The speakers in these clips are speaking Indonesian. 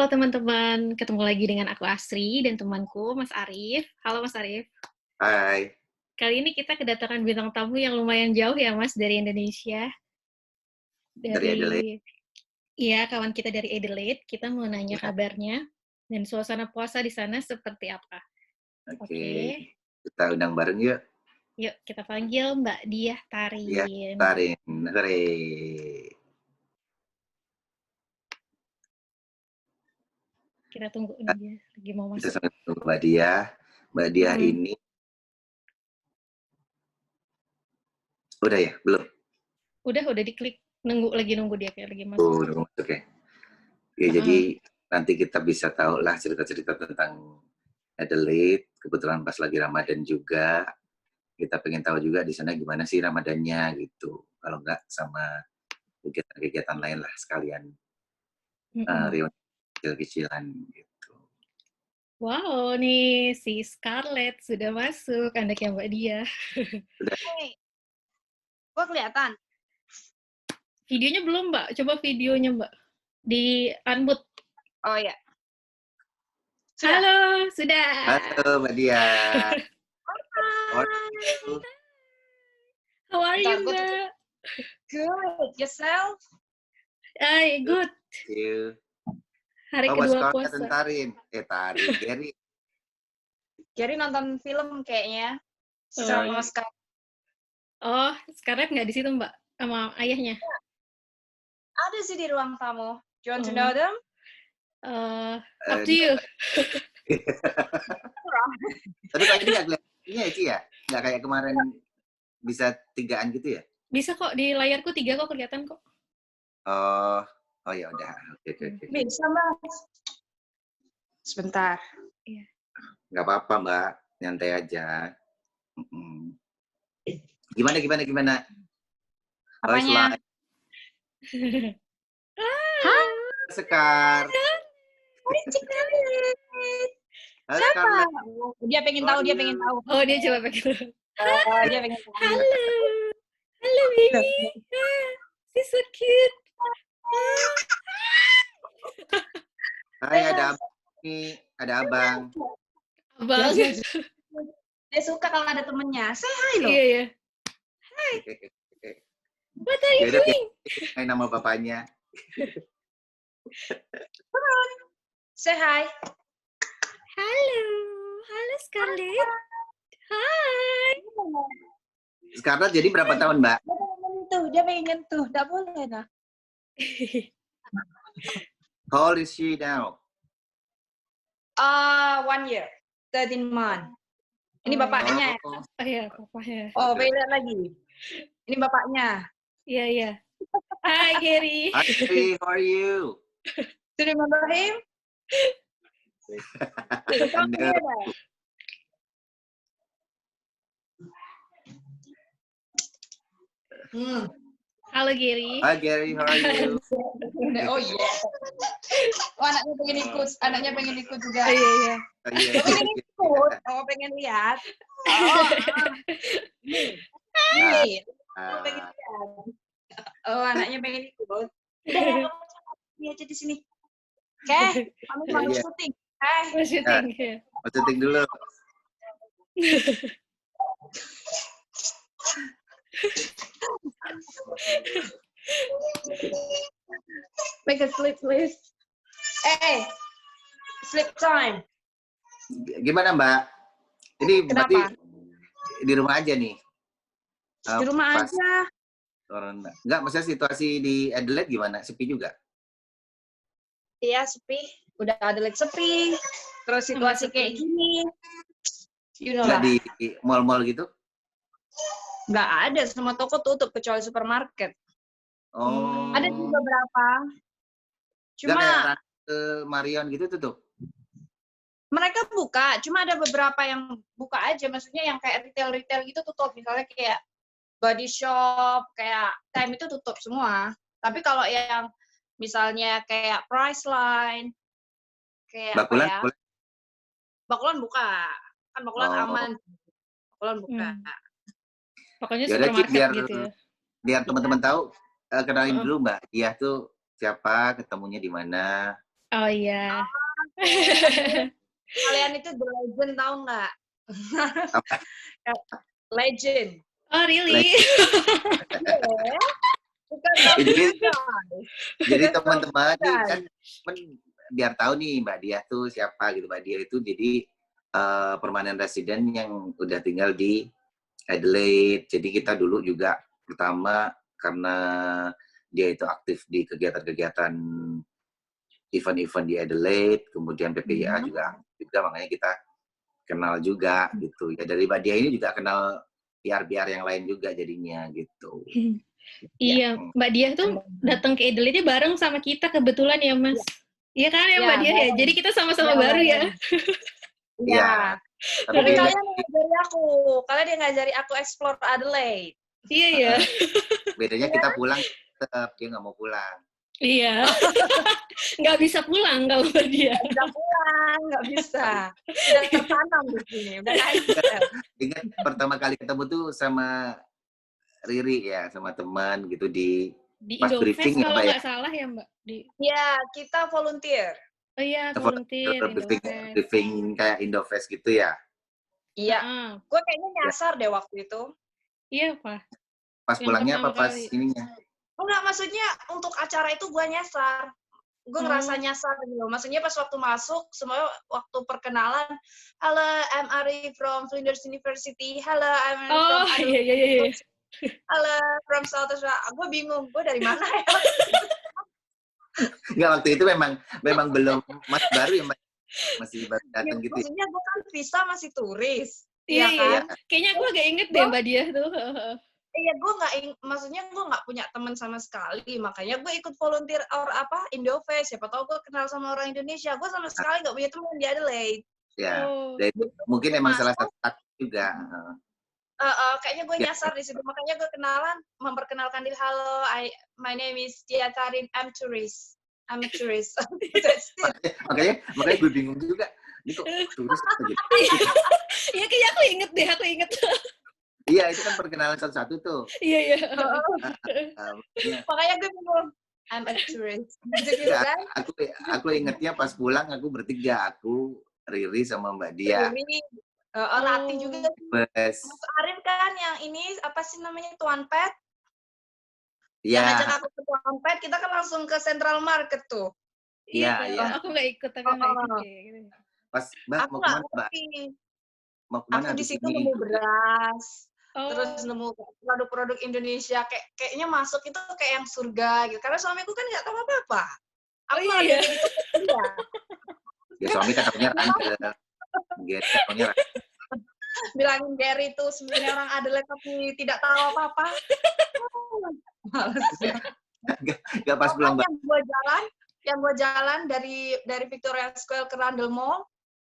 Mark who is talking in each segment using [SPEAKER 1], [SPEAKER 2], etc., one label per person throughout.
[SPEAKER 1] teman-teman, ketemu lagi dengan aku Asri dan temanku Mas Arif. Halo Mas Arif.
[SPEAKER 2] Hai.
[SPEAKER 1] Kali ini kita kedatangan bintang tamu yang lumayan jauh ya Mas dari Indonesia.
[SPEAKER 2] Dari Adelaide.
[SPEAKER 1] Iya, kawan kita dari Adelaide. Kita mau nanya
[SPEAKER 2] Ya.
[SPEAKER 1] kabarnya dan suasana puasa di sana seperti apa.
[SPEAKER 2] Oke. Kita undang bareng yuk.
[SPEAKER 1] Yuk, kita panggil Mbak Diah Tarin.
[SPEAKER 2] Ya, Tarin. Hore.
[SPEAKER 1] Kita tunggu dia lagi mau masuk.
[SPEAKER 2] Kita sama Mbak Diah. Mbak Diah ini udah ya? Belum?
[SPEAKER 1] Udah diklik. Nunggu dia kayak lagi masuk.
[SPEAKER 2] Udah masuk ya. Ya, jadi nanti kita bisa tahu lah cerita-cerita tentang Adelaide. Kebetulan pas lagi Ramadan juga. Kita pengen tahu juga di sana gimana sih Ramadannya gitu. Kalau enggak sama kegiatan-kegiatan lain lah sekalian. Reuni kecil-kecilan gitu.
[SPEAKER 1] Wow, nih si Scarlett sudah masuk, anaknya Mbak Diah.
[SPEAKER 3] Hey, gua kelihatan.
[SPEAKER 1] Videonya belum, Mbak. Coba videonya, Mbak. Di unmute.
[SPEAKER 3] Oh ya.
[SPEAKER 1] Halo, sudah.
[SPEAKER 2] Halo Mbak Diah.
[SPEAKER 1] How are you, Mbak?
[SPEAKER 3] Good. Yourself?
[SPEAKER 1] Ay, good. Hari kedua puasa.
[SPEAKER 2] Tarin, Gary.
[SPEAKER 3] Gary nonton film kayaknya. Sama Scarlett.
[SPEAKER 1] Oh, Scarlett nggak di situ, Mbak? Sama ayahnya?
[SPEAKER 3] Ada sih di ruang tamu. Do you want to know them?
[SPEAKER 1] Up to you.
[SPEAKER 2] Tapi kayak ini nggak kelihatannya sih ya? Nggak kayak kemarin bisa 3-an gitu ya?
[SPEAKER 1] Bisa kok, di layarku 3 kok, kelihatan kok.
[SPEAKER 2] Oh ya udah. Oke.
[SPEAKER 3] Bisa, Mas. Sebentar.
[SPEAKER 1] Iya.
[SPEAKER 2] Nggak apa-apa, Mbak. Nyantai aja. Gimana?
[SPEAKER 3] Apanya?
[SPEAKER 2] Sekar.
[SPEAKER 3] Siapa? Dia pengen tahu.
[SPEAKER 1] Oh, dia coba pengen.
[SPEAKER 3] Dia pengen tahu.
[SPEAKER 1] Halo, baby. She's so cute.
[SPEAKER 2] Hai, ada abang nih. Ada abang.
[SPEAKER 1] Abang.
[SPEAKER 3] Dia suka kalau ada temennya. Say hi loh.
[SPEAKER 1] Iya. Hai. What are you doing?
[SPEAKER 2] Hai, nama bapaknya.
[SPEAKER 3] Say hi.
[SPEAKER 1] Halo Scarlett. Hai.
[SPEAKER 2] Scarlett jadi berapa tahun, Mbak?
[SPEAKER 3] Dia pengen nyentuh. Nggak boleh, nah.
[SPEAKER 2] How old is she now?
[SPEAKER 3] 1 year. 13 months. Ini bapaknya.
[SPEAKER 1] Oh iya, bapaknya.
[SPEAKER 3] Oh, beda lagi. Ini bapaknya.
[SPEAKER 1] Iya. Hi, Gary.
[SPEAKER 2] Hi, Gary. How are you?
[SPEAKER 3] Do you remember him?
[SPEAKER 1] Halo, Gary.
[SPEAKER 2] Hi, Gary. How are you?
[SPEAKER 3] Oh iya. Oh, anaknya pengen ikut juga.
[SPEAKER 1] Iya.
[SPEAKER 3] Pengen ikut. Oh, pengen lihat. Ini. Pengen lihat. Oh, anaknya pengen ikut. Dia aja di sini. Oke, kami mau syuting.
[SPEAKER 1] Mau syuting.
[SPEAKER 2] Mau syuting dulu.
[SPEAKER 3] Make a sleep, please. Hey, sleep time.
[SPEAKER 2] Gimana, Mbak? Ini
[SPEAKER 3] Kenapa?
[SPEAKER 2] berarti di rumah aja nih?
[SPEAKER 3] Di rumah aja.
[SPEAKER 2] Corona. Enggak, maksudnya situasi di Adelaide gimana? Sepi juga?
[SPEAKER 3] Iya, sepi. Udah Adelaide sepi. Terus situasi kayak gini. You know lah.
[SPEAKER 2] Di mall-mall gitu?
[SPEAKER 3] Nggak ada, semua toko tutup kecuali supermarket.
[SPEAKER 2] Oh.
[SPEAKER 3] Ada di beberapa. Cuma
[SPEAKER 2] kayak Marion gitu tutup?
[SPEAKER 3] Mereka buka, cuma ada beberapa yang buka aja. Maksudnya yang kayak retail gitu tutup. Misalnya kayak body shop, kayak Time itu tutup semua. Tapi kalau yang misalnya kayak Priceline, kayak
[SPEAKER 2] Bakulan?
[SPEAKER 3] apa ya? Bakulan buka. Kan Bakulan aman. Bakulan buka.
[SPEAKER 1] Pokoknya supermarket gitu ya.
[SPEAKER 2] Biar teman-teman tahu, kenalin dulu Mbak Diah tuh siapa, ketemunya di mana.
[SPEAKER 1] Oh iya.
[SPEAKER 3] Kalian itu The Legend tahu nggak?
[SPEAKER 2] Apa?
[SPEAKER 3] Legend.
[SPEAKER 1] Oh really?
[SPEAKER 3] Iya, bukan Top
[SPEAKER 2] Jadi
[SPEAKER 3] Guys.
[SPEAKER 2] jadi teman-teman nih
[SPEAKER 3] Bukan.
[SPEAKER 2] kan biar tahu nih Mbak Diah tuh siapa gitu. Mbak Diah itu jadi permanent resident yang udah tinggal di Adelaide. Jadi kita dulu juga pertama karena dia itu aktif di kegiatan-kegiatan event-event di Adelaide, kemudian PPIA juga makanya kita kenal juga gitu. Ya dari Mbak Diah ini juga kenal PR-PR yang lain juga jadinya gitu.
[SPEAKER 1] Iya, Mbak Diah tuh datang ke Adelaide bareng sama kita kebetulan ya, Mas. Iya kan ya,
[SPEAKER 3] Ya,
[SPEAKER 1] Mbak Diah ya?
[SPEAKER 3] bareng.
[SPEAKER 1] Jadi kita sama-sama
[SPEAKER 3] Ya,
[SPEAKER 1] baru ya.
[SPEAKER 3] Iya.
[SPEAKER 2] Tapi
[SPEAKER 3] Tapi
[SPEAKER 2] dia
[SPEAKER 3] kalian yang ngajari aku. Kalian yang ngajari aku explore Adelaide.
[SPEAKER 1] Iya ya.
[SPEAKER 2] bedanya kita pulang tetap dia nggak mau pulang.
[SPEAKER 1] Iya. Nggak bisa pulang kalau Mbak Diah.
[SPEAKER 3] Nggak bisa pulang, nggak bisa. Udah tertanam di sini. Udah nempel.
[SPEAKER 2] Ingat pertama kali ketemu tuh sama Riri ya, sama teman gitu di pas
[SPEAKER 1] Indofest
[SPEAKER 2] briefing ya
[SPEAKER 1] kalau
[SPEAKER 2] Mbak ya.
[SPEAKER 1] nggak salah ya, Mbak.
[SPEAKER 3] Ya, kita volunteer.
[SPEAKER 1] Oh iya, volunteer
[SPEAKER 2] briefing,
[SPEAKER 1] Indofest.
[SPEAKER 2] briefing kayak Indofest gitu ya.
[SPEAKER 3] Iya. Gue kayaknya nyasar deh waktu itu.
[SPEAKER 1] Iya, Pak.
[SPEAKER 2] Pas
[SPEAKER 1] Yang
[SPEAKER 2] pulangnya apa
[SPEAKER 1] pertama
[SPEAKER 2] pas
[SPEAKER 1] kali.
[SPEAKER 2] ininya?
[SPEAKER 3] Enggak, maksudnya untuk acara itu gue nyasar. Gue ngerasa nyasar gitu. Maksudnya pas waktu masuk, semuanya waktu perkenalan, halo, I'm Ari from Flinders University. Halo, I'm Ari from
[SPEAKER 1] Iya.
[SPEAKER 3] Halo, from South Australia. Gue bingung, gue dari mana ya?
[SPEAKER 2] Enggak, waktu itu memang belum baru ya Mbak. Masih baru datang gitu.
[SPEAKER 3] Maksudnya gue kan visa masih turis.
[SPEAKER 1] Iya
[SPEAKER 3] kan?
[SPEAKER 1] Kayaknya aku agak inget deh Mbak Diah tuh.
[SPEAKER 3] Iya, maksudnya gue nggak punya teman sama sekali, makanya gue ikut volunteer Indofest. Siapa tahu gue kenal sama orang Indonesia. Gue sama sekali nggak punya teman di Adelaide.
[SPEAKER 2] Ya, mungkin emang salah satu juga.
[SPEAKER 3] Kayaknya gue nyasar di situ, makanya gue memperkenalkan diri. Halo, my name is Tia Tarin. I'm a tourist.
[SPEAKER 2] makanya gue bingung juga. Ini kok turis gitu.
[SPEAKER 1] Iya, kayaknya aku inget.
[SPEAKER 2] Iya, itu kan perkenalan satu-satu tuh.
[SPEAKER 1] Iya.
[SPEAKER 3] Makanya gue bingung. I'm a tourist. Gitu kan?
[SPEAKER 2] Aku ingetnya pas pulang aku bertiga, aku Riri sama Mbak Dia.
[SPEAKER 3] Rati juga.
[SPEAKER 2] Mas
[SPEAKER 3] Arin kan yang ini apa sih namanya Tuan Pet?
[SPEAKER 2] Iya.
[SPEAKER 3] Yang ngajak aku ke Tuan Pet, kita kan langsung ke Central Market tuh.
[SPEAKER 2] Iya.
[SPEAKER 1] Aku nggak ikut, tapi nggak ikut gitu.
[SPEAKER 2] Pas Mbak mau kemana Mbak? Mau kemana?
[SPEAKER 3] Aku di situ nemu beras. Terus nemu produk-produk Indonesia kayaknya masuk itu kayak yang surga gitu. Karena suamiku kan nggak tahu apa-apa. Aku malah jadi dia.
[SPEAKER 2] Ya suami katanya randel.
[SPEAKER 3] Bilangin Gary itu sebenarnya orang Adelaide tapi tidak tahu apa-apa.
[SPEAKER 2] Gak pas pulang Mbak.
[SPEAKER 3] Yang gue jalan dari Victoria Square ke Rundle Mall,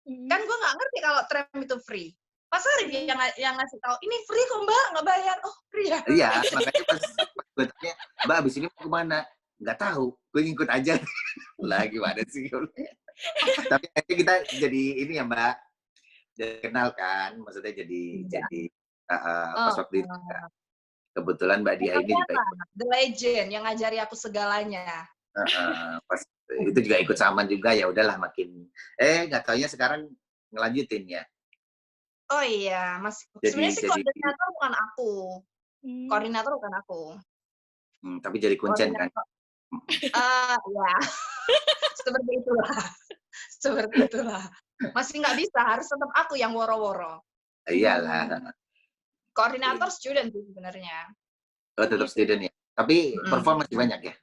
[SPEAKER 3] kan gue nggak ngerti kalau tram itu free. Pas Arif yang ngasih tahu, ini free kok Mbak, nggak bayar. Oh free ya?
[SPEAKER 2] Iya, makanya pas gue tanya, Mbak abis ini mau kemana? Nggak tahu, gue ngikut aja. Lah gimana sih? Tapi akhirnya kita jadi ini ya Mbak, jadi kenal kan, maksudnya jadi pas waktu itu kebetulan Mbak Dia ini juga
[SPEAKER 3] The Legend yang ngajari aku segalanya.
[SPEAKER 2] Pas itu juga ikut sama juga, ya udahlah makin nggak taunya sekarang ngelanjutin ya.
[SPEAKER 3] Oh iya, sebenarnya sih koordinator bukan aku. Koordinator bukan aku.
[SPEAKER 2] Tapi jadi kuncen kan?
[SPEAKER 3] Ya. Seperti itulah. Masih nggak bisa, harus tetap aku yang woro-woro.
[SPEAKER 2] Iyalah.
[SPEAKER 3] Koordinator student sih sebenarnya.
[SPEAKER 2] Oh, tetap student ya. Tapi perform masih banyak ya?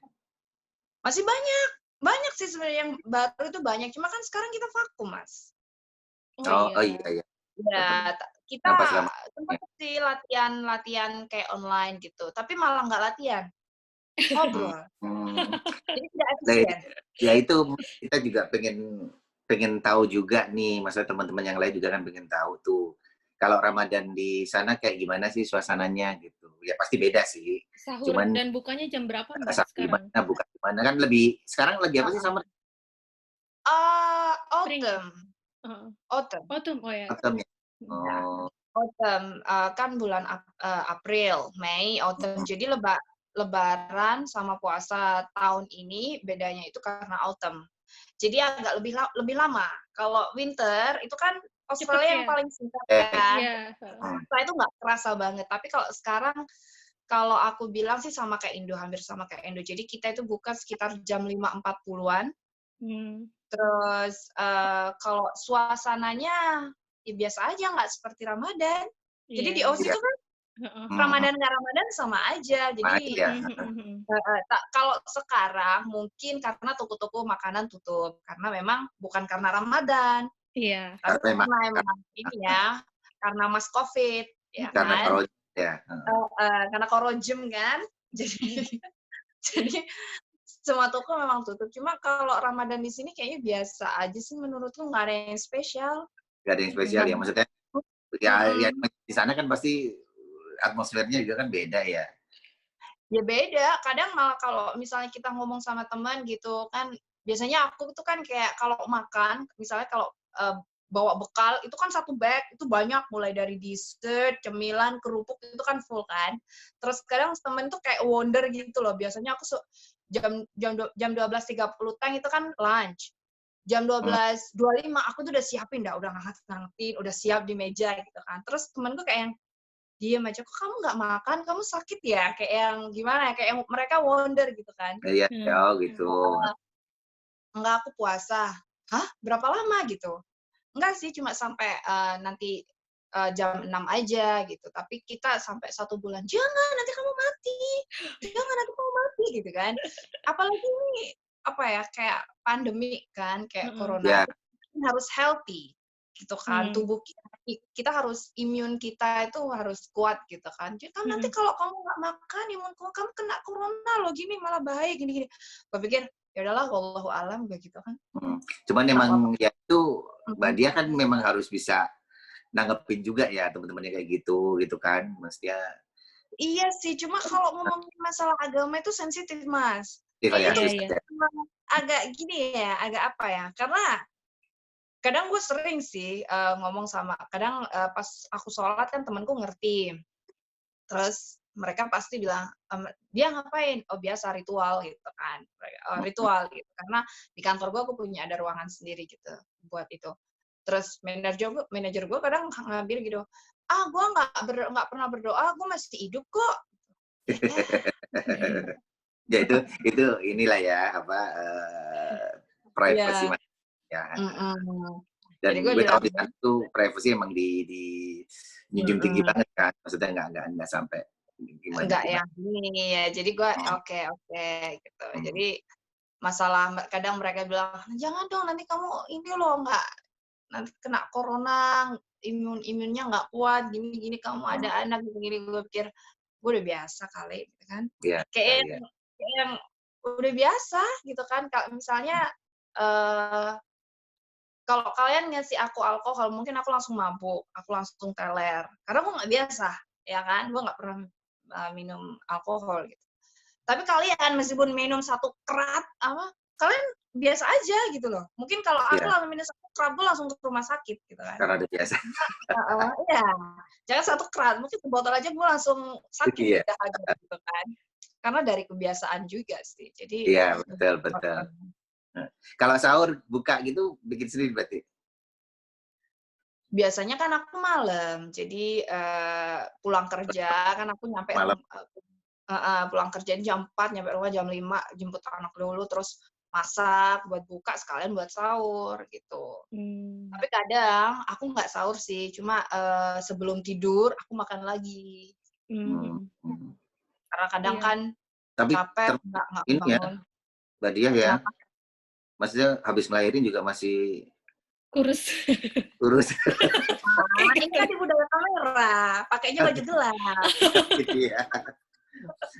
[SPEAKER 3] Masih banyak. Banyak sih sebenarnya yang baru itu banyak. Cuma kan sekarang kita vakum, Mas.
[SPEAKER 2] Oh iya.
[SPEAKER 3] Ya, kita sempat sih latihan kayak online gitu. Tapi malah nggak latihan. Ngobrol. Jadi tidak efisien.
[SPEAKER 2] Ya itu kita juga pengen tahu juga nih, maksudnya teman-teman yang lain juga kan pengen tahu tuh. Kalau Ramadan di sana kayak gimana sih suasananya gitu? Ya pasti beda sih.
[SPEAKER 1] Sahur dan bukanya jam berapa Mbak sekarang?
[SPEAKER 2] Gimana, buka gimana kan sekarang lagi apa sih summer?
[SPEAKER 3] Autumn.
[SPEAKER 1] Oh ya.
[SPEAKER 2] Autumn ya.
[SPEAKER 3] Autumn kan bulan April, Mei, autumn. Jadi Lebaran sama puasa tahun ini bedanya itu karena autumn. Jadi agak lebih lama. Kalau winter itu kan Australia yang paling singkat kan.
[SPEAKER 1] Iya.
[SPEAKER 3] Setelah itu nggak kerasa banget. Tapi kalau sekarang, kalau aku bilang sih sama kayak Indo, hampir sama kayak Indo. Jadi kita itu buka sekitar jam 5.40-an. Terus kalau suasananya ya biasa aja, nggak seperti Ramadan. Jadi di Aussie itu kan Ramadan nggak Ramadan sama aja. Jadi kalau sekarang mungkin karena toko-toko makanan tutup karena memang bukan karena Ramadan.
[SPEAKER 1] Iya.
[SPEAKER 3] Tapi karena emang ini ya, karena mas COVID ya
[SPEAKER 2] Karena
[SPEAKER 3] kan.
[SPEAKER 2] korojem ya.
[SPEAKER 3] Karena korojem kan. Jadi semua toko memang tutup. Cuma kalau Ramadan di sini kayaknya biasa aja sih menurutku, nggak ada yang spesial.
[SPEAKER 2] Gak ada yang spesial ya, maksudnya ya di sana kan pasti atmosfernya juga kan beda ya.
[SPEAKER 3] Ya beda. Kadang malah kalau misalnya kita ngomong sama teman gitu kan, biasanya aku tuh kan kayak kalau makan, misalnya kalau bawa bekal itu kan satu bag itu banyak, mulai dari dessert, cemilan, kerupuk itu kan full kan. Terus kadang temen tuh kayak wonder gitu loh. Biasanya aku jam 12.30 teng itu kan lunch. Jam 12.25 aku tuh udah siapin udah ngangetin, udah siap di meja gitu kan. Terus temenku kayak yang diam aja, kok kamu nggak makan? Kamu sakit ya? Kayak yang gimana? Kayak yang mereka wonder gitu kan.
[SPEAKER 2] Iya, gitu.
[SPEAKER 3] Enggak, aku puasa. Hah? Berapa lama gitu? Enggak sih, cuma sampai nanti jam 6 aja gitu. Tapi kita sampai 1 bulan. Jangan, nanti kamu mati. Jangan, nanti kamu mati gitu kan. Apalagi ini apa ya, kayak pandemi kan, kayak corona. Harus healthy gitu kan. Tubuh kita harus, imun kita itu harus kuat gitu kan. Jadi kan nanti kalau kamu nggak makan, imun kamu kena corona loh, gini malah bahaya gini-gini. Gue pikir ya udahlah, wallahu alam begitu kan.
[SPEAKER 2] Cuman emang ya itu Mbak Dia kan memang harus bisa nanggepin juga ya teman-temannya kayak gitu kan, mestinya.
[SPEAKER 3] Iya sih, cuma kalau ngomongin masalah agama itu sensitif, Mas.
[SPEAKER 2] Iya.
[SPEAKER 3] Agak gini ya, agak apa ya? Karena kadang gue sering sih ngomong sama, kadang pas aku sholat kan temanku ngerti. Terus mereka pasti bilang, dia ngapain? Oh biasa, ritual gitu kan. Ritual gitu. Karena di kantor gue aku punya ada ruangan sendiri gitu buat itu. Terus manajer gue kadang ngambil gitu, gue nggak pernah berdoa, gue masih hidup kok.
[SPEAKER 2] Ya itu inilah ya apa privacy ya. Dan gue tahu di sana tuh privacy emang di junjung tinggi banget kan, maksudnya nggak sampai gimana.
[SPEAKER 3] Enggak yang ini ya, jadi gue oke gitu. Jadi masalah kadang mereka bilang, jangan dong nanti kamu ini loh nggak, nanti kena corona, imunnya nggak kuat, gini kamu ada anak gini. Gue pikir gue udah biasa kali gitu kan. Kayak yang udah biasa gitu kan. Kalau misalnya kalau kalian ngasih aku alkohol, mungkin aku langsung mabuk, aku langsung teler. Karena gue nggak biasa, ya kan? Gue nggak pernah minum alkohol gitu. Tapi kalian meskipun minum 1 kerat, kalian biasa aja gitu loh. Mungkin kalau aku langsung minum 1 kerat, gue langsung ke rumah sakit gitu kan.
[SPEAKER 2] Karena udah biasa.
[SPEAKER 3] Iya, jangan 1 kerat, mungkin sebotol aja gue langsung sakit gitu kan. Karena dari kebiasaan juga sih. Jadi
[SPEAKER 2] iya, betul. Kalau sahur buka gitu bikin sendiri berarti?
[SPEAKER 3] Biasanya kan aku malam, jadi pulang kerja kan aku nyampe pulang kerja jam 4, nyampe rumah jam 5, jemput anak dulu, terus masak buat buka sekalian buat sahur gitu. Tapi kadang aku nggak sahur sih, cuma sebelum tidur aku makan lagi. Karena kadang kan capek nggak bangun.
[SPEAKER 2] Mbak Dia ya. Maksudnya habis ngelahirin juga masih
[SPEAKER 1] kurus.
[SPEAKER 3] Ini kan di budaya kamera, pakainya baju gelap.
[SPEAKER 2] Iya.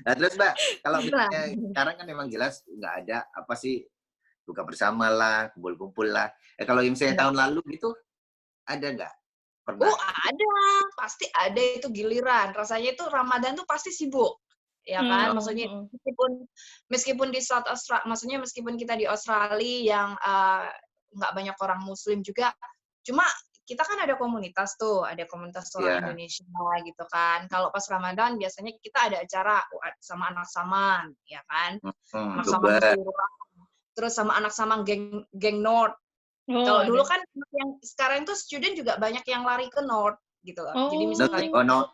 [SPEAKER 2] Nah terus Mbak, kalau misalnya sekarang kan memang jelas nggak ada apa sih, buka bersama lah, kumpul-kumpul lah. Kalau yang saya tahun lalu gitu, ada nggak?
[SPEAKER 3] Ada, pasti ada itu giliran. Rasanya itu Ramadan tuh pasti sibuk. Ya kan, maksudnya meskipun di South Australia, maksudnya meskipun kita di Australia yang nggak banyak orang Muslim juga, cuma kita kan ada komunitas orang Indonesia gitu kan. Kalau pas Ramadan biasanya kita ada acara sama anak saman, ya kan, anak saman terus sama anak sama geng North.
[SPEAKER 1] Oh,
[SPEAKER 3] Kalau dulu
[SPEAKER 1] ada.
[SPEAKER 3] kan yang sekarang tuh student juga banyak yang lari ke North gitu loh. Jadi
[SPEAKER 1] Oh,
[SPEAKER 3] misalnya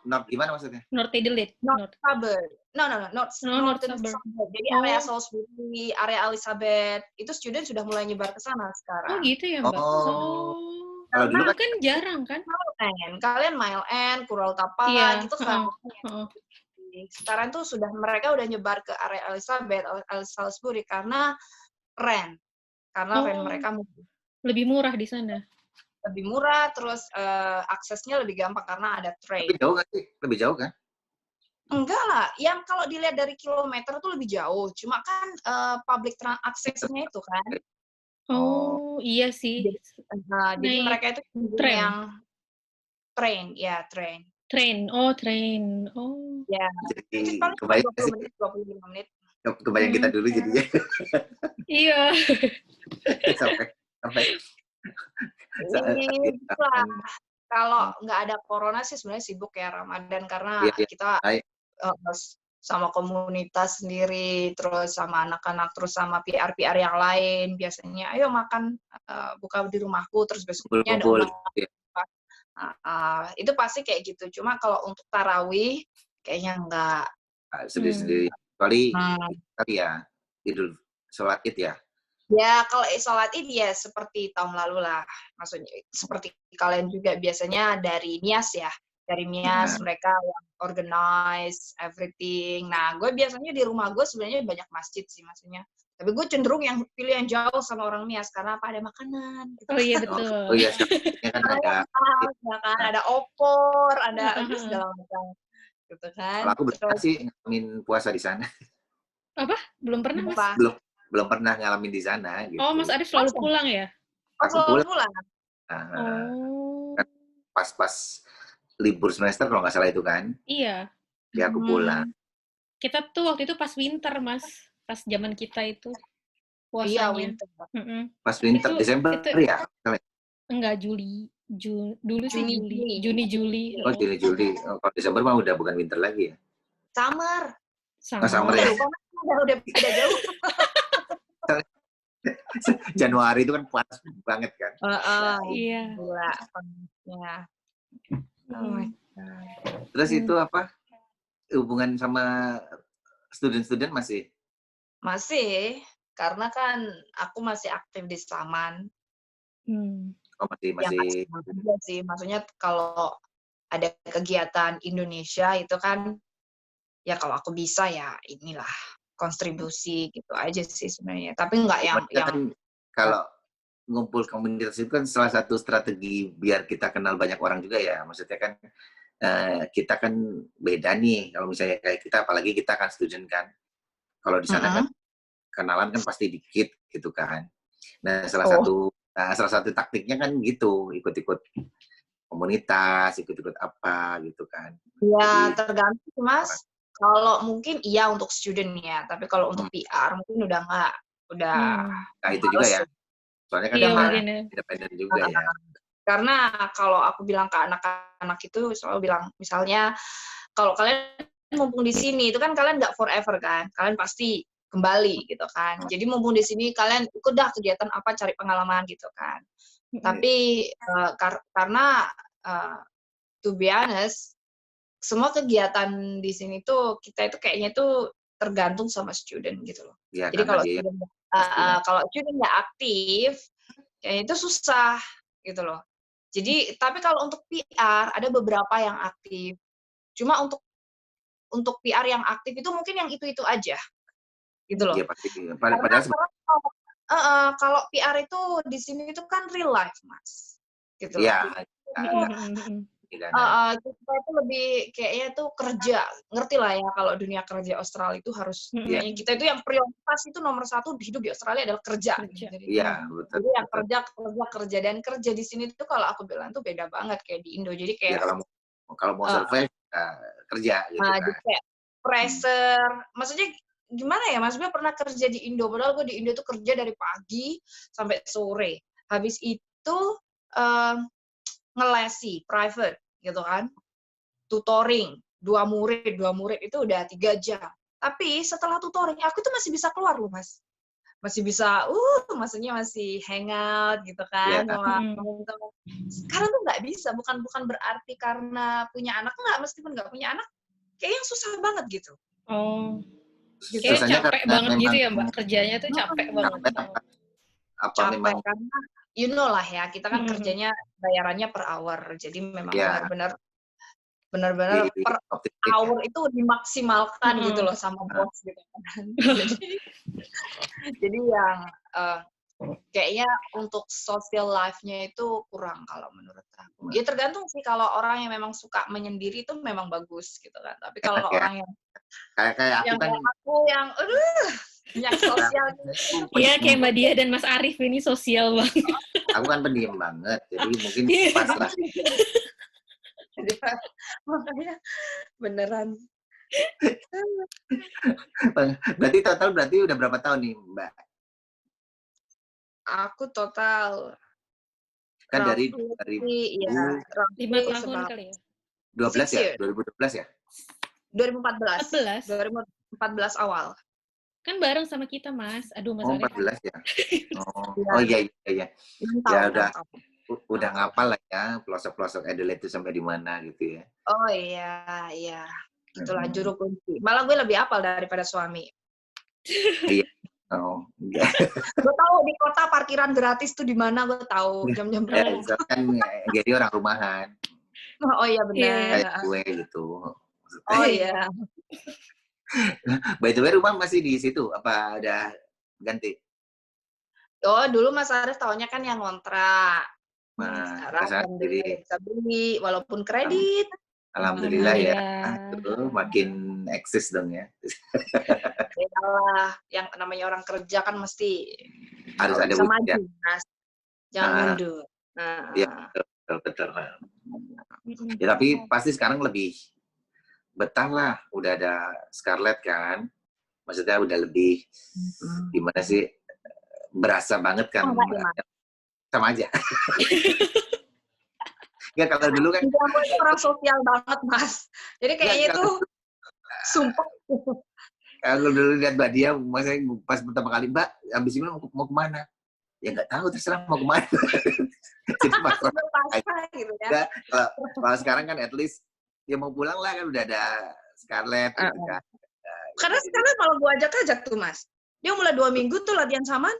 [SPEAKER 2] Not gimana maksudnya?
[SPEAKER 1] North Adelaide.
[SPEAKER 3] North Suburb. No,
[SPEAKER 1] North
[SPEAKER 3] Northern
[SPEAKER 1] Suburb.
[SPEAKER 3] Suburb. Jadi
[SPEAKER 1] Oh.
[SPEAKER 3] area Salisbury, area Elizabeth, itu student sudah mulai nyebar ke sana
[SPEAKER 1] Oh
[SPEAKER 3] sekarang.
[SPEAKER 1] gitu ya Mbak?
[SPEAKER 2] Oh.
[SPEAKER 1] Kalau
[SPEAKER 2] dulu
[SPEAKER 1] kan jarang kan?
[SPEAKER 3] Kalian Mile End, Kuraltapa
[SPEAKER 1] Iya.
[SPEAKER 3] gitu kan.
[SPEAKER 1] Heeh.
[SPEAKER 3] Sekarang tuh mereka udah nyebar ke area Elizabeth, Salisbury karena rent mereka
[SPEAKER 1] lebih murah di sana.
[SPEAKER 3] lebih murah, terus aksesnya lebih gampang karena ada train.
[SPEAKER 2] Lebih jauh kan sih? Lebih jauh kan?
[SPEAKER 3] Enggak lah, yang kalau dilihat dari kilometer tuh lebih jauh. Cuma kan public aksesnya itu kan.
[SPEAKER 1] Oh, iya sih.
[SPEAKER 3] Jadi mereka itu
[SPEAKER 1] train.
[SPEAKER 3] yang train, ya train.
[SPEAKER 1] Train, train. Oh.
[SPEAKER 3] Ya.
[SPEAKER 2] Jadi
[SPEAKER 3] paling 25 menit.
[SPEAKER 2] Kebayang kita dulu jadinya.
[SPEAKER 1] Iya.
[SPEAKER 2] sampai
[SPEAKER 3] Itulah. Kalau nggak ada corona sih sebenarnya sibuk ya Ramadan karena kita sama komunitas sendiri, terus sama anak-anak, terus sama PR yang lain. Biasanya, ayo makan buka di rumahku, terus besoknya ada itu pasti kayak gitu. Cuma kalau untuk tarawih kayaknya enggak.
[SPEAKER 2] Sendiri-sendiri. Kali ya Idul sholat Id ya.
[SPEAKER 3] Ya, kalau sholat Id ya seperti tahun lalu lah. Maksudnya seperti kalian juga biasanya dari Nias ya. Dari Nias mereka yang organize everything. Nah, gue biasanya di rumah gue sebenarnya banyak masjid sih maksudnya. Tapi gue cenderung yang pilih yang jauh sama orang Nias karena apa, ada makanan. Gitu.
[SPEAKER 1] Oh iya betul.
[SPEAKER 2] Oh iya, kan
[SPEAKER 3] ada opor, ada segala macam. Gitu kan.
[SPEAKER 2] Kalau aku belum sih ngalamin puasa di sana.
[SPEAKER 1] Apa? Belum pernah Mas?
[SPEAKER 2] Belum pernah ngalamin di sana. Gitu.
[SPEAKER 1] Oh, Mas Arif selalu pulang ya?
[SPEAKER 3] Selalu pulang.
[SPEAKER 2] Pas libur semester kalau nggak salah itu kan?
[SPEAKER 1] Iya.
[SPEAKER 2] Ya aku pulang.
[SPEAKER 1] Kita tuh waktu itu pas winter Mas, pas zaman kita itu puasanya.
[SPEAKER 3] Iya winter.
[SPEAKER 2] Pas winter Desember ya?
[SPEAKER 1] Enggak, dulu sih Juni.
[SPEAKER 2] Oh Juli. Kalau Desember mah udah bukan winter lagi ya?
[SPEAKER 3] Summer.
[SPEAKER 2] Summer ya?
[SPEAKER 3] Udah jauh.
[SPEAKER 2] Januari itu kan panas banget kan?
[SPEAKER 1] Iya.
[SPEAKER 3] Gila panasnya.
[SPEAKER 2] Terus itu apa? Hubungan sama student-student masih?
[SPEAKER 3] Masih, karena kan aku masih aktif di Saman.
[SPEAKER 2] Oh masih.
[SPEAKER 3] Ya, sih, maksudnya kalau ada kegiatan Indonesia itu kan, ya kalau aku bisa ya inilah kontribusi gitu aja sih sebenarnya. Tapi nggak yang
[SPEAKER 2] kalau ngumpul komunitas itu kan salah satu strategi biar kita kenal banyak orang juga ya. Maksudnya kan kita kan beda nih kalau misalnya kayak kita, apalagi kita kan student kan. Kalau di sana kan kenalan kan pasti dikit gitu kan. Nah salah satu taktiknya kan gitu, ikut-ikut komunitas, ikut-ikut apa gitu kan.
[SPEAKER 3] Ya tergantung Mas. Kalau mungkin iya untuk student ya, tapi kalau untuk PR mungkin udah nggak,
[SPEAKER 2] Nah itu juga ya. Soalnya kan independen juga ya.
[SPEAKER 3] Karena kalau aku bilang ke anak-anak itu selalu bilang, misalnya kalau kalian mumpung di sini itu kan kalian nggak forever kan, kalian pasti kembali gitu kan. Jadi mumpung di sini kalian ikut dah kegiatan apa, cari pengalaman gitu kan. Tapi karena to be honest, semua kegiatan di sini tuh kita itu kayaknya tuh tergantung sama student gitu loh. Ya, jadi kalau student nggak aktif, kayaknya itu susah gitu loh. Jadi tapi kalau untuk PR ada beberapa yang aktif. Cuma untuk PR yang aktif itu mungkin yang itu aja, gitu loh.
[SPEAKER 2] Iya pasti.
[SPEAKER 3] Kalau PR itu di sini itu kan real life Mas, gitu loh.
[SPEAKER 2] Iya.
[SPEAKER 3] Kita itu lebih kayaknya tuh kerja, ngerti lah ya kalau dunia kerja Australia itu harus kayaknya kita itu yang prioritas itu nomor 1 hidup di Australia adalah kerja.
[SPEAKER 2] Iya betul.
[SPEAKER 3] Jadi yang kerja dan kerja di sini tuh kalau aku bilang tuh beda banget kayak di Indo. Jadi kayak
[SPEAKER 2] kalau mau survive kerja gitu kan.
[SPEAKER 3] Jadi kayak pressure, maksudnya gimana ya? Maksudnya pernah kerja di Indo, padahal gue di Indo tuh kerja dari pagi sampai sore. Habis itu ngelesi private gitu kan, tutoring 2 murid itu udah 3 jam. Tapi setelah tutoring aku tuh masih bisa keluar loh Mas. masih bisa, maksudnya masih hangout gitu kan sama teman-teman. Sekarang tuh nggak bisa, bukan berarti karena punya anak, nggak, meskipun nggak punya anak, kayaknya susah banget gitu.
[SPEAKER 1] Oh,
[SPEAKER 3] Gitu.
[SPEAKER 1] kayak
[SPEAKER 2] Susahnya
[SPEAKER 1] capek
[SPEAKER 2] karena
[SPEAKER 1] banget
[SPEAKER 2] memang
[SPEAKER 1] gitu ya Mbak, kerjanya tuh capek banget.
[SPEAKER 2] apa
[SPEAKER 3] Capek
[SPEAKER 2] memang
[SPEAKER 3] karena you know lah ya, kita kan kerjanya bayarannya per hour, jadi memang
[SPEAKER 2] ya
[SPEAKER 3] benar-benar
[SPEAKER 2] di
[SPEAKER 3] per
[SPEAKER 2] optimistik ya.
[SPEAKER 3] hour itu dimaksimalkan gitu loh sama bos gitu kan. Jadi yang kayaknya untuk social life-nya itu kurang kalau menurut aku. Ya tergantung sih, kalau orang yang memang suka menyendiri itu memang bagus gitu kan. Tapi kalau
[SPEAKER 2] Enak ya.
[SPEAKER 3] orang
[SPEAKER 2] Kayak aku kan
[SPEAKER 3] yang yang sosial
[SPEAKER 1] Iya, kayak Mbak Dia dan Mas Arif ini sosial banget.
[SPEAKER 2] aku kan pendiam banget, jadi mungkin pas lah.
[SPEAKER 3] makanya beneran.
[SPEAKER 2] Berarti udah berapa tahun nih Mbak?
[SPEAKER 3] Aku total
[SPEAKER 2] Kan dari
[SPEAKER 3] ya,
[SPEAKER 1] 5 tahun kali ya.
[SPEAKER 2] 12 ya? 2012 ya?
[SPEAKER 3] 2014 awal.
[SPEAKER 1] Kan bareng sama kita, Mas. Aduh, Mas Arif.
[SPEAKER 2] 14 ya? Oh iya. Ya udah ngapal lah ya, pelosok-pelosok Adelaide itu sampai di mana gitu ya.
[SPEAKER 3] Oh iya. Itulah juru kunci. Malah gue lebih hafal daripada suami.
[SPEAKER 2] Iya. Oh, enggak.
[SPEAKER 3] Gue tahu di kota parkiran gratis tuh di mana, gue tahu jam-jam berapa.
[SPEAKER 2] Kan jadi orang rumahan.
[SPEAKER 3] Oh iya benar.
[SPEAKER 2] Kayak gue gitu. Maksudnya,
[SPEAKER 3] Oh iya.
[SPEAKER 2] by the way, rumah masih di situ? Apa ada ganti?
[SPEAKER 3] Oh, dulu Mas Arif taunya kan yang ngontrak. Sekarang
[SPEAKER 2] sendiri
[SPEAKER 3] bisa beli walaupun kredit.
[SPEAKER 2] Alhamdulillah ya. Tuh, makin eksis dong ya.
[SPEAKER 3] Yalah, yang namanya orang kerja kan mesti
[SPEAKER 2] harus ada
[SPEAKER 3] bisa
[SPEAKER 2] wujud.
[SPEAKER 3] maju, Mas. Jangan mundur.
[SPEAKER 2] Iya, betul. Ya, tapi pasti sekarang lebih betah lah. Udah ada Scarlett kan. Maksudnya udah lebih gimana sih? Berasa banget kan. Sama aja. Ya kalau dulu kan
[SPEAKER 3] orang sosial banget, Mas. Jadi kayaknya itu sumpah.
[SPEAKER 2] Kalau dulu lihat Mbak Dia, pas pertama kali, Mbak, habis ini mau kemana? Ya nggak tahu, terserah mau kemana. Jadi pasrah gitu ya. Kalau sekarang kan at least ya mau pulang lah, kan udah ada Scarlett. Gitu kan.
[SPEAKER 3] Karena sekarang kalau gue ajak tuh, Mas. Dia mulai 2 minggu tuh latihan saman.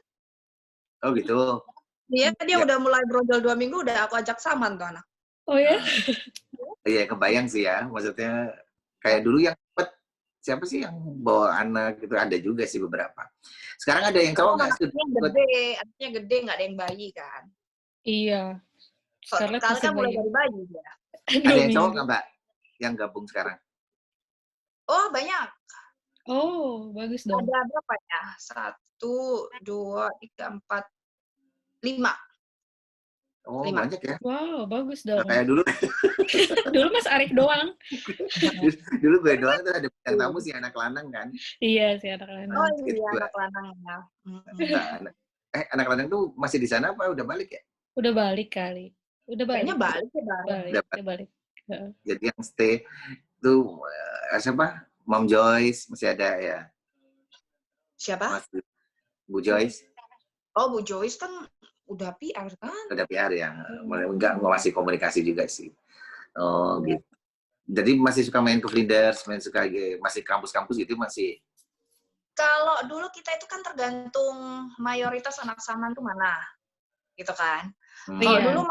[SPEAKER 2] Oh gitu.
[SPEAKER 3] Dia udah mulai brojol 2 minggu, udah aku ajak saman tuh anak.
[SPEAKER 1] Oh ya?
[SPEAKER 2] Iya, kebayang sih ya. Maksudnya kayak dulu yang siapa sih yang bawa anak gitu, ada juga sih beberapa. Sekarang ada yang cowok nggak?
[SPEAKER 3] Artinya gede, nggak ada yang bayi kan?
[SPEAKER 1] Iya.
[SPEAKER 3] Sekarang kan mulai dari bayi ya.
[SPEAKER 2] Ada yang cowok nggak Mbak? Yang gabung sekarang?
[SPEAKER 3] Oh banyak.
[SPEAKER 1] Oh bagus dong.
[SPEAKER 3] Ada berapa ya? 1, 2, 3, 4, 5.
[SPEAKER 2] Oh 5. Banyak ya?
[SPEAKER 1] Wow bagus dong.
[SPEAKER 2] Kayak dulu.
[SPEAKER 1] Dulu Mas Arif doang.
[SPEAKER 2] Dulu gue doang tuh ada bintang tamu si anak lanang kan?
[SPEAKER 1] Iya si anak lanang.
[SPEAKER 3] Oh iya anak lanang ya.
[SPEAKER 2] Anak lanang tuh masih di sana apa udah balik ya?
[SPEAKER 1] Udah balik kali. Udah balik.
[SPEAKER 3] Kayaknya balik ya
[SPEAKER 1] Udah balik.
[SPEAKER 2] Jadi yang stay tuh siapa? Mom Joyce masih ada ya?
[SPEAKER 3] Siapa?
[SPEAKER 2] Bu Joyce.
[SPEAKER 3] Oh Bu Joyce kan udah PR kan?
[SPEAKER 2] Udah PR ya. Enggak masih komunikasi juga sih. Oh gitu. Jadi masih suka main ke Flinders, masih kampus-kampus gitu masih.
[SPEAKER 3] Kalau dulu kita itu kan tergantung mayoritas anak saman tuh mana, gitu kan. Kalau dulu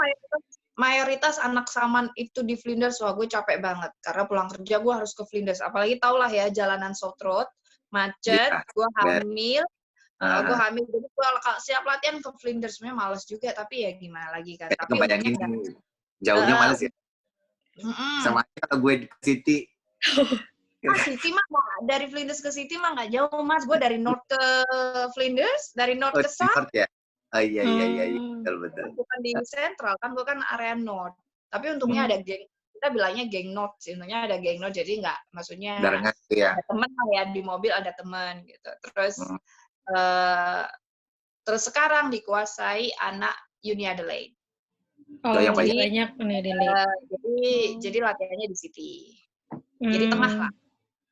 [SPEAKER 3] mayoritas anak saman itu di Flinders, wah gue capek banget. Karena pulang kerja gue harus ke Flinders. Apalagi tau lah ya, jalanan South Road, macet, gue hamil. Gue hamil, jadi gue siap latihan ke Flinders. Sebenarnya males juga, tapi ya gimana lagi kan. Tapi
[SPEAKER 2] kebayangin jauhnya males ya? Sama aja kalau gue di City.
[SPEAKER 3] City mah dari Flinders ke City mah nggak jauh, Mas. Gue dari North ke Flinders, dari North ke South.
[SPEAKER 2] Ya? Oh iya, betul.
[SPEAKER 3] Bukan di Central, kan gue kan area North. Tapi untungnya ada geng, kita bilangnya geng North sih. Untungnya ada geng North, jadi nggak, maksudnya
[SPEAKER 2] barengan ya.
[SPEAKER 3] Ada teman lah ya, di mobil ada teman gitu. Terus sekarang dikuasai anak Uni Adelaide.
[SPEAKER 1] Oh, yang banyak Uni Adelaide.
[SPEAKER 3] Jadi latihannya di City. Jadi tengah lah.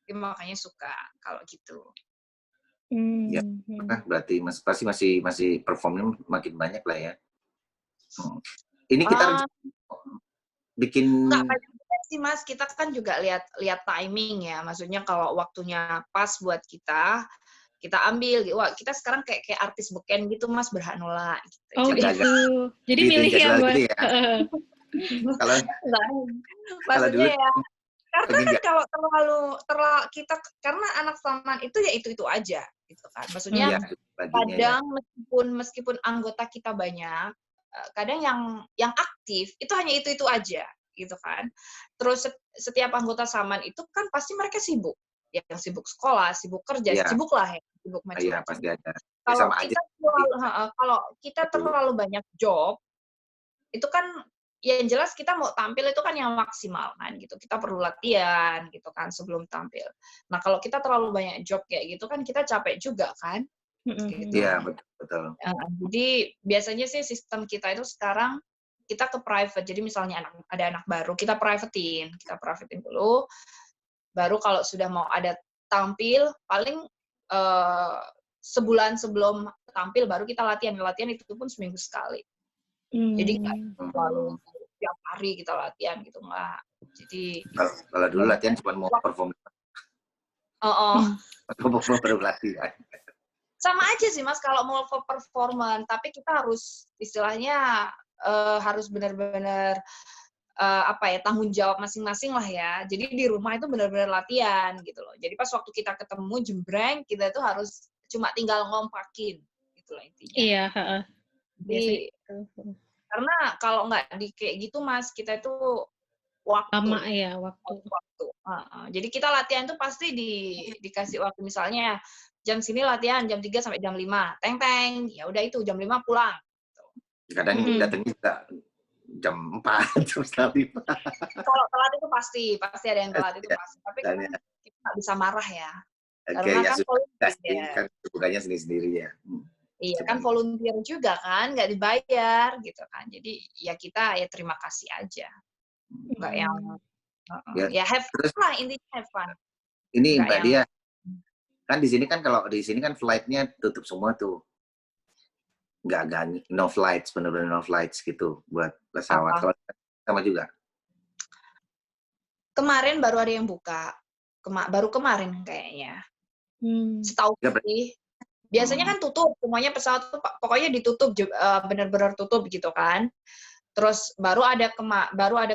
[SPEAKER 3] Jadi makanya suka kalau gitu.
[SPEAKER 2] Ya, berarti pasti masih performnya makin banyak lah ya. Ini kita bikin
[SPEAKER 3] nggak banyak sih Mas, kita kan juga lihat timing ya. Maksudnya kalau waktunya pas buat kita ambil. Wah, kita sekarang kayak artis beken gitu Mas, berhak nolak gitu.
[SPEAKER 1] Oh gitu. Jadi milih ya Mbak.
[SPEAKER 2] Gitu ya. Kalau
[SPEAKER 3] maksudnya ya karena
[SPEAKER 2] pengen
[SPEAKER 3] kan kalau terlalu kita karena anak Saman itu ya itu aja gitu kan. Maksudnya kadang meskipun anggota kita banyak, kadang yang aktif itu hanya itu aja gitu kan. Terus setiap anggota Saman itu kan pasti mereka sibuk. Yang sibuk sekolah, sibuk kerja, sibuk lah ya, sibuk macam-macam.
[SPEAKER 2] Pasti ada.
[SPEAKER 3] Kalau kita terlalu banyak job, itu kan yang jelas kita mau tampil itu kan yang maksimal kan gitu. Kita perlu latihan gitu kan sebelum tampil. Nah, kalau kita terlalu banyak job kayak gitu kan kita capek juga kan. Gitu.
[SPEAKER 2] Iya, betul.
[SPEAKER 3] Jadi biasanya sih sistem kita itu sekarang kita ke private. Jadi misalnya ada anak baru, kita privatein dulu. Baru kalau sudah mau ada tampil, paling sebulan sebelum tampil baru kita latihan itu pun seminggu sekali. Jadi nggak selalu tiap hari kita latihan gitu, nggak. Jadi
[SPEAKER 2] kalau dulu latihan cuma mau perform. Baru latihan.
[SPEAKER 3] Sama aja sih Mas kalau mau performan, tapi kita harus istilahnya harus benar-benar tanggung jawab masing-masing lah ya. Jadi di rumah itu benar-benar latihan gitu loh. Jadi pas waktu kita ketemu jembreng, kita itu harus cuma tinggal ngompakin gitu loh intinya.
[SPEAKER 1] Iya,
[SPEAKER 3] Jadi, karena kalau nggak kayak gitu Mas, kita itu waktu.
[SPEAKER 1] Lama ya waktu.
[SPEAKER 3] Jadi kita latihan itu pasti dikasih waktu, misalnya jam sini latihan jam 3 sampai jam 5. Teng. Ya udah itu jam 5 pulang.
[SPEAKER 2] Kadang datangnya jam 4, jam 5.
[SPEAKER 3] Kalau telat itu pasti ada yang telat itu pasti. Tapi kan kita nggak bisa marah ya. Karena kan volunteer.
[SPEAKER 2] Kan bukannya sendiri-sendiri ya.
[SPEAKER 3] Iya kan volunteer juga kan, nggak dibayar gitu kan. Jadi ya kita ya terima kasih aja. Nggak yang ya have fun lah, intinya have fun.
[SPEAKER 2] Ini Mbak Dia, kan di sini kan kalau di sini kan flight-nya tutup semua tuh. Nggak no flights, benar-benar no flights gitu buat pesawat. Kalau sama juga.
[SPEAKER 3] Kemarin baru ada yang buka. Baru kemarin kayaknya. Setahu sih. Biasanya kan tutup, semuanya pesawat tuh pokoknya ditutup, benar-benar tutup gitu kan. Terus baru ada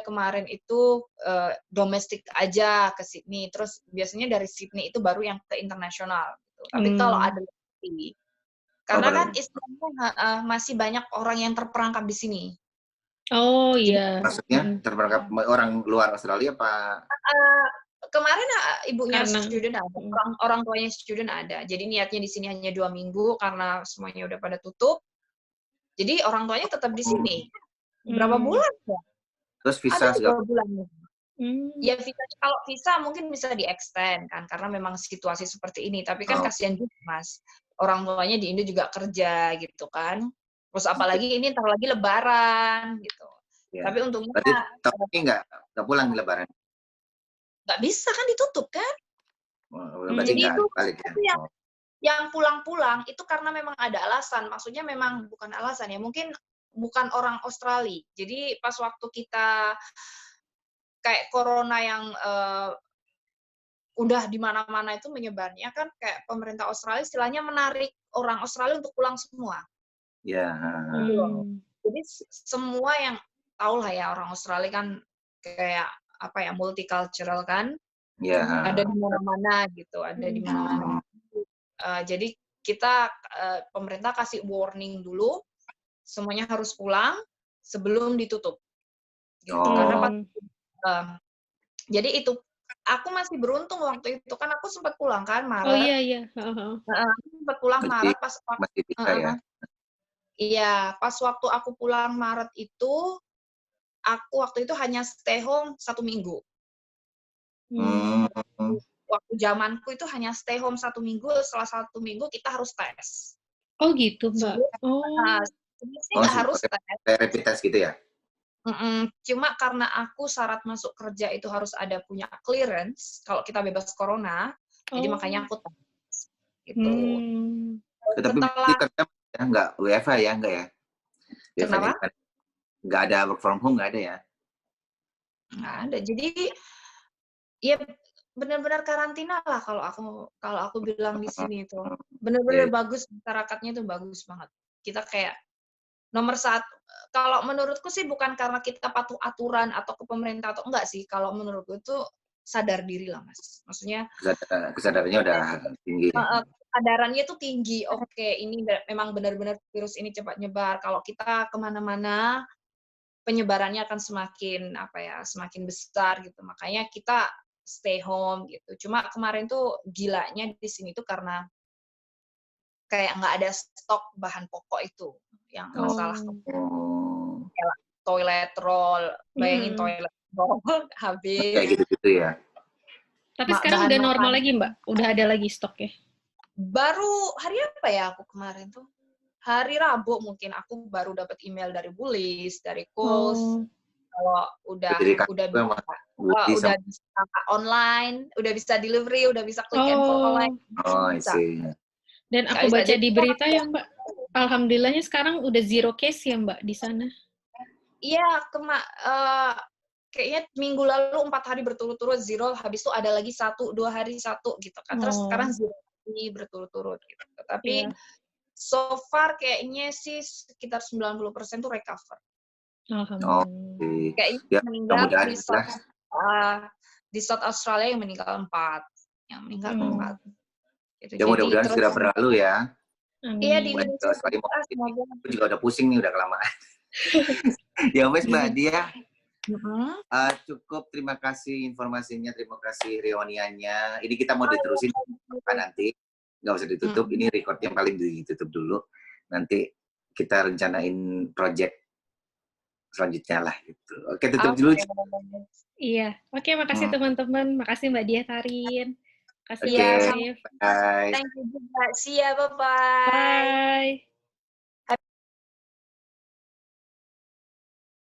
[SPEAKER 3] kemarin itu domestik aja ke Sydney. Terus biasanya dari Sydney itu baru yang ke internasional. Gitu. Tapi kalau ada lebih, karena kan istilahnya masih banyak orang yang terperangkap di sini.
[SPEAKER 1] Oh iya.
[SPEAKER 2] Maksudnya terperangkap orang luar Australia apa?
[SPEAKER 3] Kemarin ibunya student ada, orang tuanya student ada. Jadi niatnya di sini hanya 2 minggu karena semuanya udah pada tutup. Jadi orang tuanya tetap di sini. Berapa bulan ya?
[SPEAKER 2] Terus visa
[SPEAKER 3] ada 3 bulan. Ya kalau visa mungkin bisa di-extend kan karena memang situasi seperti ini. Tapi kan kasihan juga Mas. Orang tuanya di Indo juga kerja gitu kan. Terus apalagi ini ntar lagi Lebaran gitu. Ya. Tapi untungnya
[SPEAKER 2] tahun ini nggak pulang di Lebaran.
[SPEAKER 3] Nggak bisa kan ditutup kan.
[SPEAKER 2] Jadi
[SPEAKER 3] itu yang pulang-pulang itu karena memang ada alasan. Maksudnya memang bukan alasan ya. Mungkin bukan orang Australia. Jadi pas waktu kita kayak corona yang udah di mana-mana itu menyebarnya kan kayak pemerintah Australia istilahnya menarik orang Australia untuk pulang semua.
[SPEAKER 2] Ya.
[SPEAKER 3] Jadi semua yang tahu lah ya orang Australia kan kayak multicultural kan.
[SPEAKER 2] Ya.
[SPEAKER 3] Ada di mana-mana gitu, ada di mana-mana. Jadi kita pemerintah kasih warning dulu, semuanya harus pulang sebelum ditutup. Gitu. Karena jadi itu aku masih beruntung waktu itu kan aku sempat pulang kan Maret.
[SPEAKER 1] Oh iya.
[SPEAKER 3] Aku sempat pulang Maret pas Iya, pas waktu aku pulang Maret itu aku waktu itu hanya stay home 1 minggu. Waktu zamanku itu hanya stay home 1 minggu, setelah 1 minggu kita harus tes.
[SPEAKER 1] Oh gitu Mbak.
[SPEAKER 3] Nggak harus tes.
[SPEAKER 2] Rapid test gitu ya?
[SPEAKER 3] Cuma karena aku syarat masuk kerja itu harus ada punya clearance kalau kita bebas corona, jadi makanya aku tes. gitu.
[SPEAKER 2] Tapi
[SPEAKER 3] Setelah
[SPEAKER 2] kerja ya, nggak WFH ya, nggak ya?
[SPEAKER 3] Kenapa?
[SPEAKER 2] Nggak ada work from home, nggak ada ya?
[SPEAKER 3] Nggak ada. Jadi ya benar-benar karantina lah kalau aku bilang di sini itu. Benar-benar bagus, masyarakatnya itu bagus banget. Kita kayak nomor satu, kalau menurutku sih bukan karena kita patuh aturan atau ke pemerintah atau enggak sih. Kalau menurutku itu sadar diri lah, Mas. Maksudnya
[SPEAKER 2] kesadarannya udah tinggi.
[SPEAKER 3] kesadarannya itu tinggi. Oke, ini memang benar-benar virus ini cepat nyebar. Kalau kita kemana-mana, penyebarannya akan semakin besar gitu. Makanya kita stay home gitu. Cuma kemarin tuh gilanya di sini tuh karena kayak nggak ada stok bahan pokok itu yang masalah. Toilet roll, bayangin toilet roll habis.
[SPEAKER 2] Kayak gitu-gitu ya.
[SPEAKER 1] Tapi sekarang udah normal lagi, Mbak? Udah ada lagi stok ya?
[SPEAKER 3] Baru hari apa ya aku kemarin tuh? Hari Rabu mungkin aku baru dapat email dari Woolies, dari Kohl's. Kalau udah bisa online, udah bisa delivery, udah bisa click and collect.
[SPEAKER 2] I see.
[SPEAKER 1] Dan aku baca di berita ya, Mbak, alhamdulillahnya sekarang udah zero case ya, Mbak, di sana.
[SPEAKER 3] Iya, kayaknya minggu lalu 4 hari berturut-turut zero, habis itu ada lagi 1-2 hari 1 gitu kan. Terus sekarang zero lagi berturut-turut gitu. Tapi so far kayaknya sih sekitar 90% tuh recover.
[SPEAKER 1] Alhamdulillah.
[SPEAKER 3] Kayaknya meninggal di South Australia yang meninggal 4. Yang meninggal 4. Gitu.
[SPEAKER 2] Ya mudah-mudahan segera berlalu ya.
[SPEAKER 3] Iya, di Indonesia
[SPEAKER 2] aku juga udah pusing nih, udah kelamaan. Ya wes Mbak Dia, cukup, terima kasih informasinya, terima kasih reuniannya. Ini kita mau diterusin nanti, nggak usah ditutup. Ini recordnya paling ditutup dulu. Nanti kita rencanain project selanjutnya lah gitu. Oke, tutup dulu.
[SPEAKER 1] Iya, oke, makasih teman-teman, makasih Mbak Dia Karin, makasih
[SPEAKER 2] Bye.
[SPEAKER 3] Thank you juga. See ya, bye-bye.
[SPEAKER 1] Bye.